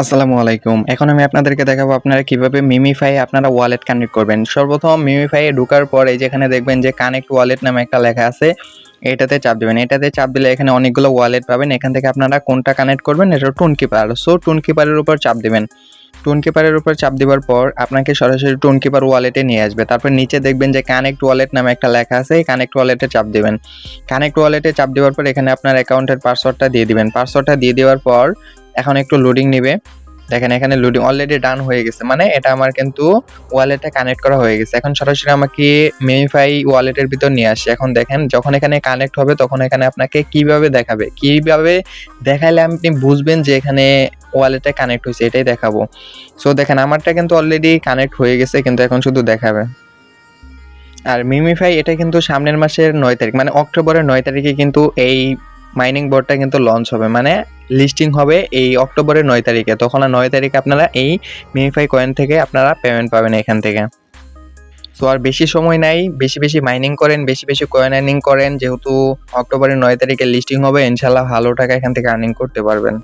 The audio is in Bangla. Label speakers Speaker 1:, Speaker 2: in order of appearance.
Speaker 1: আসসালামু আলাইকুম। এখন আমি আপনাদেরকে দেখাবো আপনারা কিভাবে মিমিফাই আপনারা ওয়ালেট কানেক্ট করবেন। সর্বপ্রথম মিমিফাই এ ঢোকার পর এই যে এখানে দেখবেন যে কানেক্ট ওয়ালেট নামে একটা লেখা আছে। এটাতে চাপ দিবেন। এটাতে চাপ দিলে এখানে অনেকগুলো ওয়ালেট পাবেন। এখান থেকে আপনারা কোনটা কানেক্ট করবেন এটা টোন কিপার। সো টোন কিপারের উপর চাপ দিবেন। টোন কিপারের উপর চাপ দেওয়ার পর আপনাকে সরাসরি টোন কিপার ওয়ালেটে নিয়ে আসবে। তারপর নিচে দেখবেন যে কানেক্ট ওয়ালেট নামে একটা লেখা আছে। এই কানেক্ট ওয়ালেটে চাপ দিবেন। কানেক্ট ওয়ালেটে চাপ দেওয়ার পর এখানে আপনার অ্যাকাউন্টের পাসওয়ার্ডটা দিয়ে দিবেন। পাসওয়ার্ডটা দিয়ে দেওয়ার পর এখন একটু লোডিং নিবে। দেখেন এখানে লোডিং অলরেডি ডান হয়ে গেছে। মানে এটা আমার কিন্তু ওয়ালেটে কানেক্ট করা হয়ে গেছে। এখন সরাসরি আমাকে মিমিফাই ওয়ালেটের ভিতর নিয়ে আসছে। এখন দেখেন যখন এখানে কানেক্ট হবে তখন এখানে আপনাকে কিভাবে দেখাবে। কিভাবে দেখাইলে আপনি বুঝবেন যে এখানে ওয়ালেটে কানেক্ট হয়েছে এটাই দেখাবো। সো দেখেন আমারটা কিন্তু অলরেডি কানেক্ট হয়ে গেছে কিন্তু এখন শুধু দেখাবে। আর মিমিফাই এটা কিন্তু সামনের মাসের 9 তারিখ মানে অক্টোবরের 9 তারিখে কিন্তু এই মাইনিং বোর্ডটা কিন্তু লঞ্চ হবে। মানে লিস্টিং হবে এই অক্টোবরের 9 তারিখে। তখন আর 9 তারিখে আপনারা এই মিমিফাই কয়েন থেকে আপনারা পেমেন্ট পাবেন এখান থেকে। সো আর বেশি সময় নাই। বেশি মাইনিং করেন, বেশি কয়েন আর্নিং করেন। যেহেতু অক্টোবরের 9 তারিখে লিস্টিং হবে ইনশাআল্লাহ ভালো টাকা এখান থেকে আর্নিং করতে পারবেন।